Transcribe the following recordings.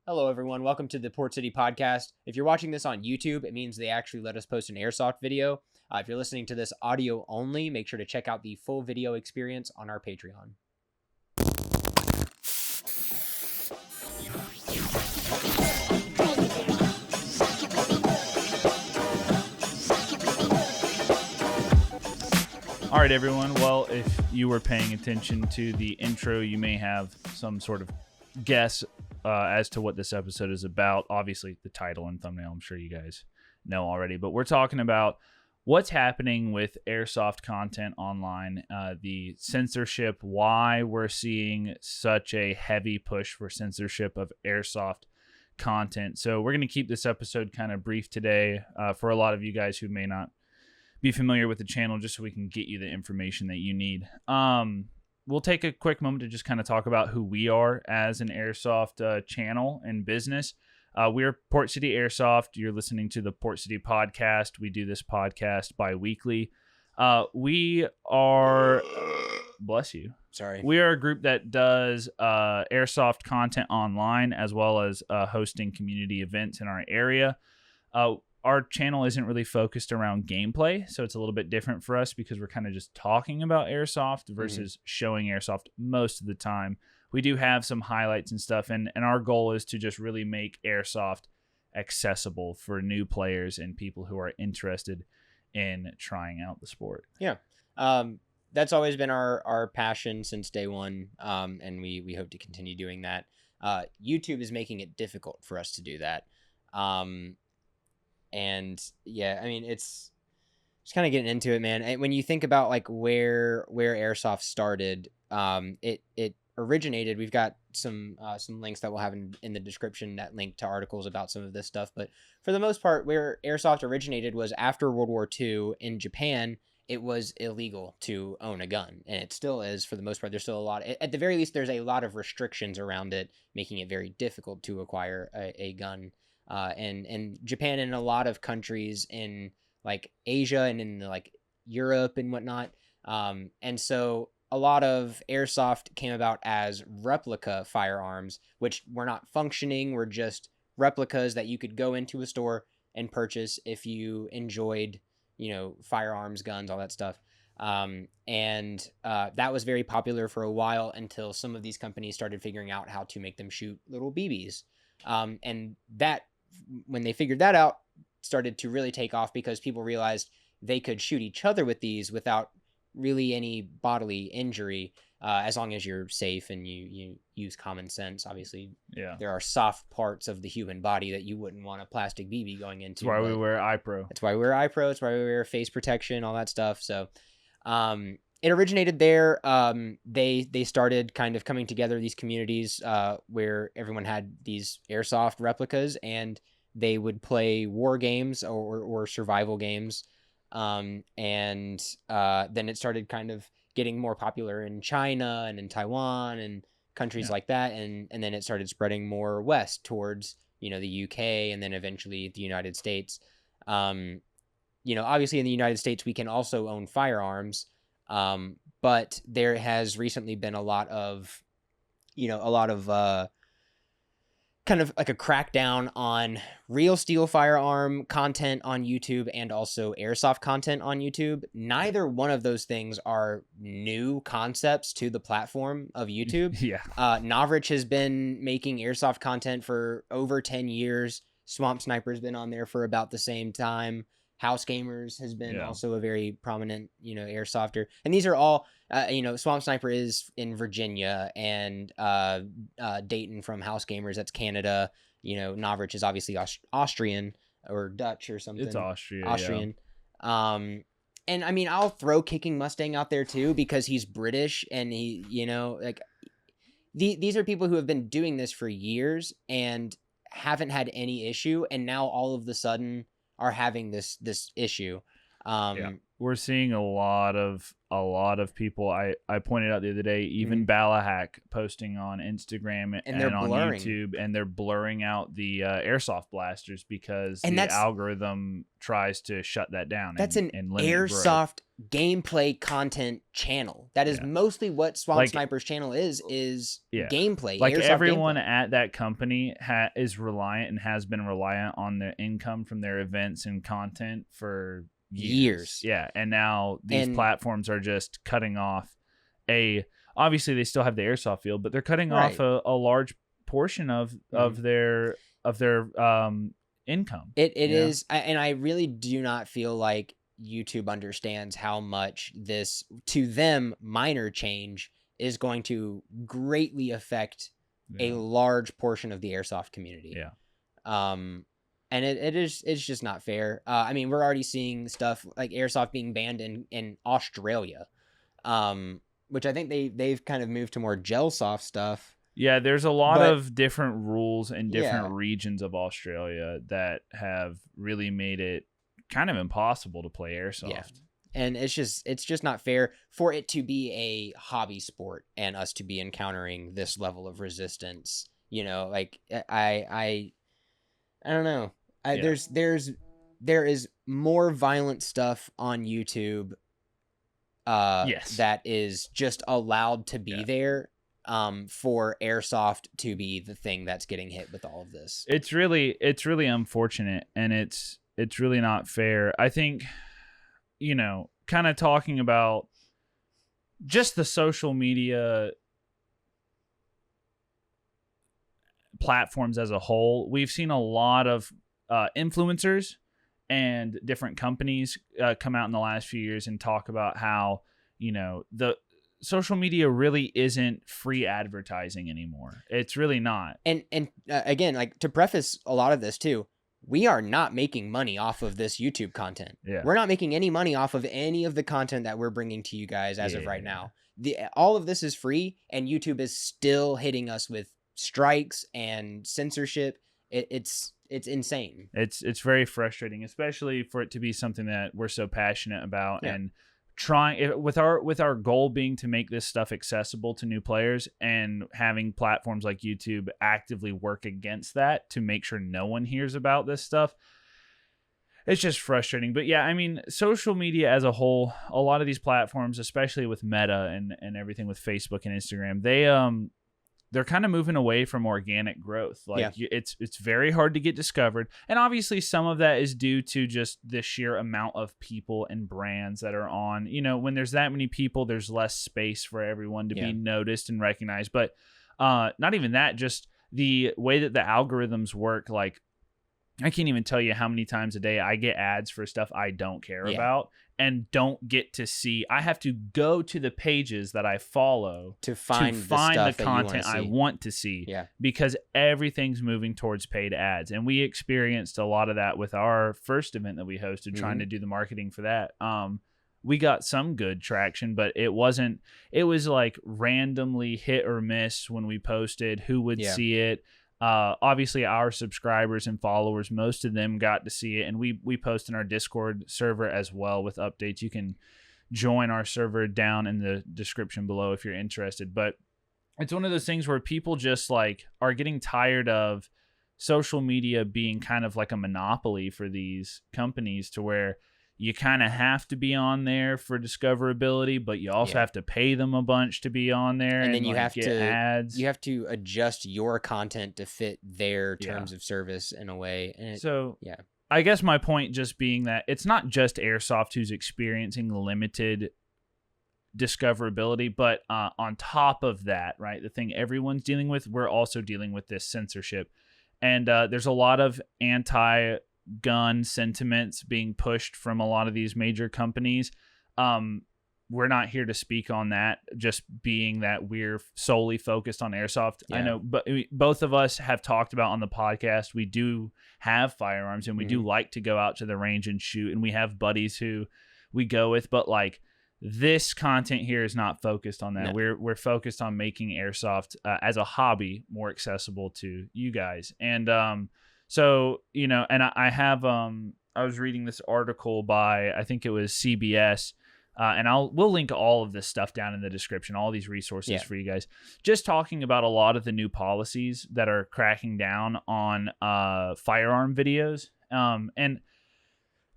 Hello, everyone. Welcome to the Port City Podcast. If you're watching this on YouTube, it means they actually let us post an Airsoft video. If you're listening to this audio only, make sure to check out the full video experience on our Patreon. All right, everyone. Well, if you were paying attention to the intro, you may have some sort of guess as to what this episode is about. Obviously, the title and thumbnail, I'm sure you guys know already. But we're talking about what's happening with Airsoft content online, the censorship, why we're seeing such a heavy push for censorship of Airsoft content. So we're going to keep this episode kind of brief today for a lot of you guys who may not be familiar with the channel, just so we can get you the information that you need. We'll take a quick moment to just kind of talk about who we are as an Airsoft channel and business. We're Port City Airsoft. You're listening to the Port City Podcast. We do this podcast bi-weekly. We are... Bless you. Sorry. We are a group that does Airsoft content online, as well as hosting community events in our area. Our channel isn't really focused around gameplay, so it's a little bit different for us because we're kind of just talking about Airsoft versus showing Airsoft most of the time. We do have some highlights and stuff, and our goal is to just really make Airsoft accessible for new players and people who are interested in trying out the sport. Yeah. That's always been our passion since day one, and we hope to continue doing that. YouTube is making it difficult for us to do that. And yeah, I mean, it's just kind of getting into it, man. And when you think about like where Airsoft started, it originated. We've got some links that we'll have in the description that link to articles about some of this stuff. But for the most part, where Airsoft originated was after World War II in Japan. It was illegal to own a gun, and it still is for the most part. There's still a lot. At the very least, there's a lot of restrictions around it, making it very difficult to acquire a gun. And Japan and a lot of countries in like Asia and in like Europe and whatnot. And so a lot of Airsoft came about as replica firearms, which were not functioning, were just replicas that you could go into a store and purchase if you enjoyed, firearms, guns, all that stuff. And that was very popular for a while until some of these companies started figuring out how to make them shoot little BBs. And that, when they figured that out, started to really take off because people realized they could shoot each other with these without really any bodily injury, as long as you're safe and you use common sense. Obviously, there are soft parts of the human body that you wouldn't want a plastic BB going into. That's why we wear iPro. That's why we wear iPro. That's why we wear face protection, all that stuff. So, it originated there. They started kind of coming together, these communities where everyone had these Airsoft replicas, and they would play war games or survival games. And then it started kind of getting more popular in China and in Taiwan and countries like that. And then it started spreading more west towards, the UK and then eventually the United States. Obviously in the United States, we can also own firearms. But there has recently been a lot of kind of like a crackdown on real steel firearm content on YouTube and also Airsoft content on YouTube. Neither one of those things are new concepts to the platform of YouTube. Novrich has been making Airsoft content for over 10 years. Swamp Sniper's been on there for about the same time. House Gamers has been also a very prominent, Airsofter. And these are all, Swamp Sniper is in Virginia, and Dayton from House Gamers, that's Canada. Novrich is obviously Austrian or Dutch or something. It's Austrian. And I mean, I'll throw Kicking Mustang out there too, because he's British and he, these are people who have been doing this for years and haven't had any issue. And now all of the sudden are having this issue, we're seeing a lot of people. I pointed out the other day, even Balahack posting on Instagram And they're on blurring. YouTube, and they're blurring out the airsoft blasters because And the that's- algorithm tries to shut that down. That's and an limit Airsoft gameplay content channel. That is mostly what Swamp Like- Sniper's channel is gameplay. Like Airsoft everyone gameplay. at that company is reliant and has been reliant on the income from their events and content for years. Yeah, and now these platforms are just cutting off obviously they still have the airsoft field, but they're cutting off a large portion of their income. It is, and I really do not feel like YouTube understands how much this, to them, minor change is going to greatly affect a large portion of the airsoft community. And it's just not fair. I mean, we're already seeing stuff like airsoft being banned in Australia, which I think they've kind of moved to more gel soft stuff. Yeah, there's a lot of different rules in different regions of Australia that have really made it kind of impossible to play airsoft. Yeah. And it's just not fair for it to be a hobby sport and us to be encountering this level of resistance. You know, like I don't know. There is more violent stuff on YouTube that is just allowed to be there for airsoft to be the thing that's getting hit with all of this. It's really unfortunate, and it's really not fair. I think, you know, kind of talking about just the social media platforms as a whole, we've seen a lot of influencers and different companies come out in the last few years and talk about how, you know, the social media really isn't free advertising anymore. It's really not. And again, like, to preface a lot of this too, we are not making money off of this YouTube content. We're not making any money off of any of the content that we're bringing to you guys as of right now. All of this is free, and YouTube is still hitting us with strikes and censorship. It's insane. It's very frustrating, especially for it to be something that we're so passionate about and trying with our goal being to make this stuff accessible to new players, and having platforms like YouTube actively work against that to make sure no one hears about this stuff. It's just frustrating. But yeah, I mean, social media as a whole, a lot of these platforms, especially with Meta and everything with Facebook and Instagram, they're kind of moving away from organic growth. Like it's very hard to get discovered. And obviously some of that is due to just the sheer amount of people and brands that are on. You know, when there's that many people, there's less space for everyone to be noticed and recognized. But not even that, just the way that the algorithms work. Like, I can't even tell you how many times a day I get ads for stuff I don't care about and don't get to see. I have to go to the pages that I follow to find the content I want to see, because everything's moving towards paid ads. And we experienced a lot of that with our first event that we hosted, trying to do the marketing for that. We got some good traction, but it was like randomly hit or miss when we posted who would see it. Obviously our subscribers and followers, most of them got to see it, and we post in our Discord server as well with updates. You can join our server down in the description below if you're interested. But it's one of those things where people just like are getting tired of social media being kind of like a monopoly for these companies, to where you kind of have to be on there for discoverability, but you also have to pay them a bunch to be on there. And then you like have get to ads. You have to adjust your content to fit their terms of service in a way. And I guess my point just being that it's not just Airsoft who's experiencing limited discoverability, but on top of that, right, the thing everyone's dealing with, we're also dealing with this censorship. And there's a lot of anti-gun sentiments being pushed from a lot of these major companies. We're not here to speak on that, just being that we're solely focused on Airsoft. I know, but both of us have talked about on the podcast, we do have firearms and we do like to go out to the range and shoot, and we have buddies who we go with, but like, this content here is not focused on that. No. We're focused on making Airsoft as a hobby more accessible to you guys. And so, you know, and I have I was reading this article by, I think it was CBS, and we'll link all of this stuff down in the description, all these resources for you guys, just talking about a lot of the new policies that are cracking down on firearm videos. And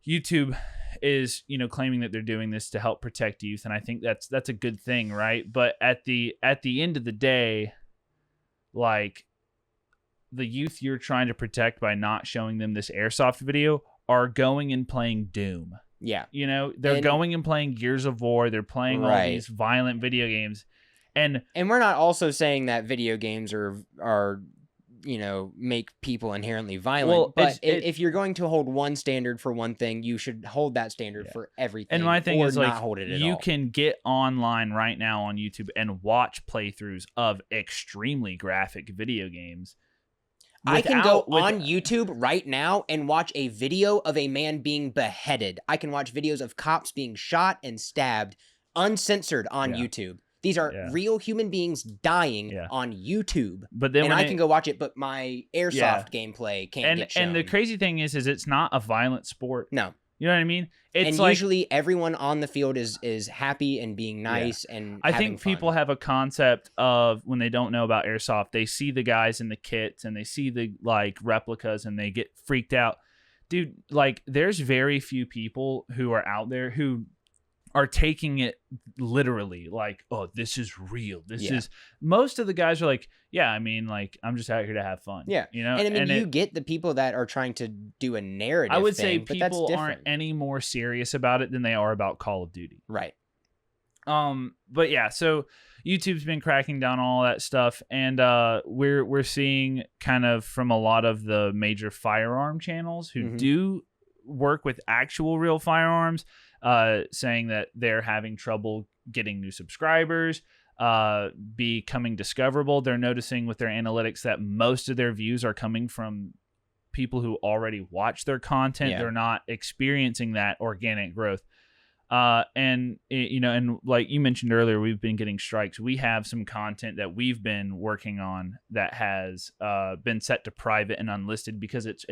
YouTube is, claiming that they're doing this to help protect youth, and I think that's a good thing, right? But at the end of the day, like, the youth you're trying to protect by not showing them this airsoft video are going and playing Doom. Yeah. They're going and playing Gears of War. They're playing all these violent video games. And we're not also saying that video games are make people inherently violent. Well, but if you're going to hold one standard for one thing, you should hold that standard for everything. And my thing is, not like, hold it at you all. can get online right now on YouTube and watch playthroughs of extremely graphic video games. I can go on YouTube right now and watch a video of a man being beheaded. I can watch videos of cops being shot and stabbed, uncensored on YouTube. These are real human beings dying on YouTube. But then I can go watch it, but my airsoft gameplay can't get shown. And the crazy thing is it's not a violent sport. No. You know what I mean? It's like, usually everyone on the field is happy and being nice and I having think fun. People have a concept of, when they don't know about airsoft, they see the guys in the kits and they see the like replicas and they get freaked out. Dude, like, there's very few people who are out there who are taking it literally, like, oh, this is real. This is, most of the guys are like, yeah, I mean, like, I'm just out here to have fun. Yeah. And I mean, you get the people that are trying to do a narrative I would thing, say people aren't any more serious about it than they are about Call of Duty. Right. But yeah, so YouTube's been cracking down on all that stuff, and we're seeing kind of from a lot of the major firearm channels who do work with actual real firearms, saying that they're having trouble getting new subscribers, becoming discoverable. They're noticing with their analytics that most of their views are coming from people who already watch their content. They're not experiencing that organic growth. And like you mentioned earlier, we've been getting strikes. We have some content that we've been working on that has been set to private and unlisted because it's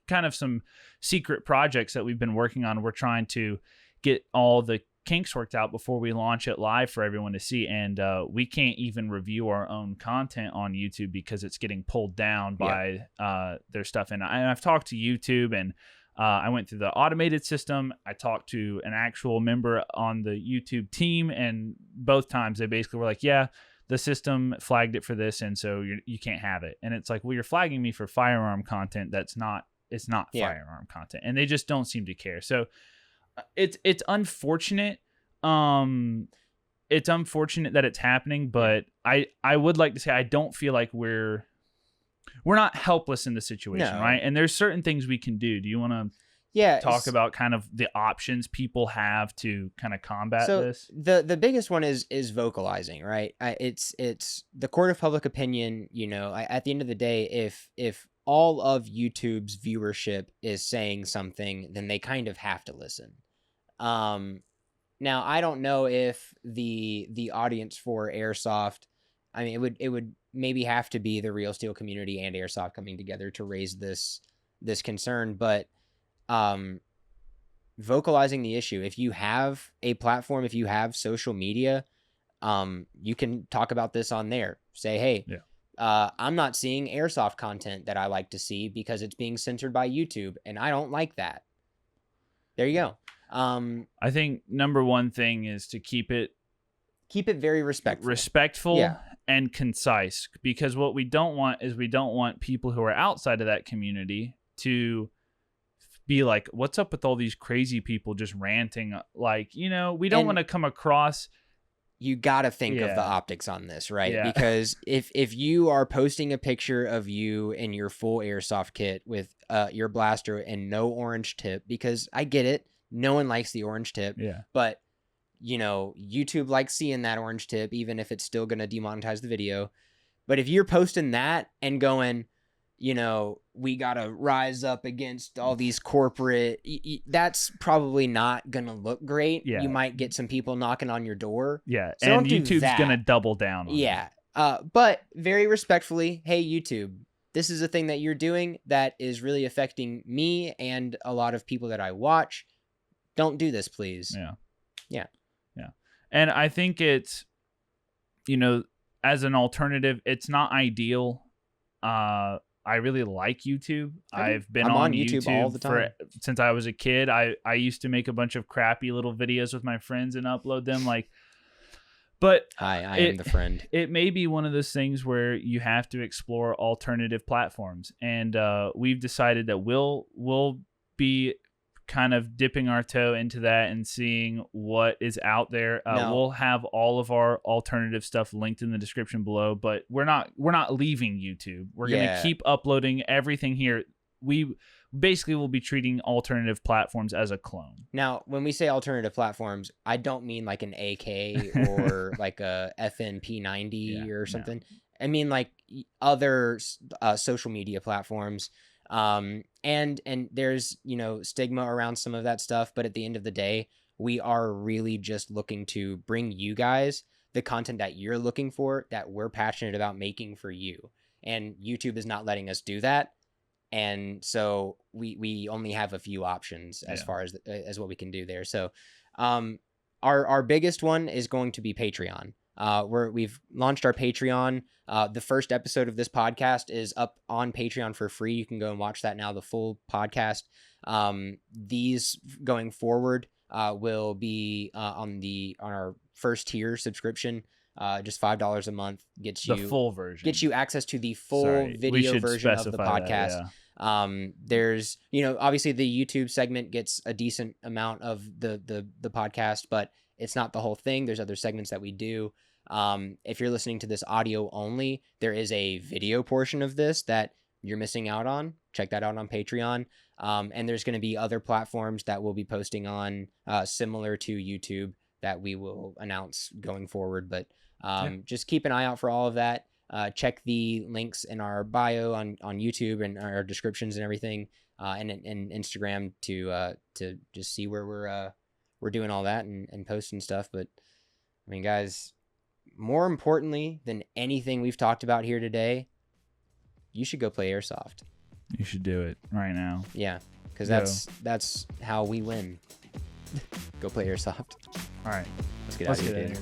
kind of some secret projects that we've been working on. We're trying to get all the kinks worked out before we launch it live for everyone to see, and we can't even review our own content on YouTube because it's getting pulled down by their stuff. And I've talked to YouTube, and I went through the automated system. I talked to an actual member on the YouTube team, and both times they basically were like, yeah, the system flagged it for this, and so you can't have it. And it's like, well, you're flagging me for firearm content. It's not firearm content, and they just don't seem to care. So it's unfortunate. It's unfortunate that it's happening, but I would like to say I don't feel like we're not helpless in the situation, right? And there's certain things we can do. Do you want to talk about kind of the options people have to kind of combat this? The biggest one is vocalizing, right? It's the court of public opinion. At the end of the day, if all of YouTube's viewership is saying something, then they kind of have to listen. Now I don't know if the audience for Airsoft, I mean, it would maybe have to be the Real Steel community and Airsoft coming together to raise this concern, but vocalizing the issue. If you have a platform, if you have social media, you can talk about this on there. Say, hey, I'm not seeing Airsoft content that I like to see because it's being censored by YouTube, and I don't like that. There you go. I think number one thing is to keep it very respectful and concise, because what we don't want is people who are outside of that community to be like, what's up with all these crazy people just ranting? Like, we don't want to come across. You got to think of the optics on this, right? Because if you are posting a picture of you in your full Airsoft kit with your blaster and no orange tip, because I get it, no one likes the orange tip, but YouTube likes seeing that orange tip, even if it's still going to demonetize the video. But if you're posting that and going, we got to rise up against all these corporate, that's probably not going to look great. You might get some people knocking on your door. So and YouTube's going to double down on it. But very respectfully, hey, YouTube, this is a thing that you're doing that is really affecting me and a lot of people that I watch. Don't do this, please. Yeah. And I think it's, as an alternative, it's not ideal. I really like YouTube. I've been on YouTube all the time since I was a kid. I used to make a bunch of crappy little videos with my friends and upload them. But I am the friend. It may be one of those things where you have to explore alternative platforms, and we've decided that we'll be kind of dipping our toe into that and seeing what is out there. We'll have all of our alternative stuff linked in the description below, but we're not leaving YouTube. We're going to keep uploading everything here. We basically will be treating alternative platforms as a clone. Now, when we say alternative platforms, I don't mean like an AK or like a FNP90 or something. No. I mean like other social media platforms. And there's, stigma around some of that stuff, but at the end of the day, we are really just looking to bring you guys the content that you're looking for, that we're passionate about making for you. And YouTube is not letting us do that. And so we only have a few options as far as what we can do there. So, our biggest one is going to be Patreon. We've launched our Patreon. The first episode of this podcast is up on Patreon for free. You can go and watch that now, the full podcast. These going forward will be on our first tier subscription. Just $5 a month gets you the full version. Gets you access to the full video version of the podcast. There's obviously the YouTube segment gets a decent amount of the podcast, but it's not the whole thing. There's other segments that we do. If you're listening to this audio only, there is a video portion of this that you're missing out on. Check that out on Patreon. And there's going to be other platforms that we'll be posting on, similar to YouTube, that we will announce going forward. But just keep an eye out for all of that. Check the links in our bio on YouTube and our descriptions and everything, and Instagram to just see where we're doing all that and posting stuff. But I mean, guys, more importantly than anything we've talked about here today, you should go play Airsoft. You should do it right now. Yeah, because that's how we win. Go play Airsoft. All right, let's get out of here.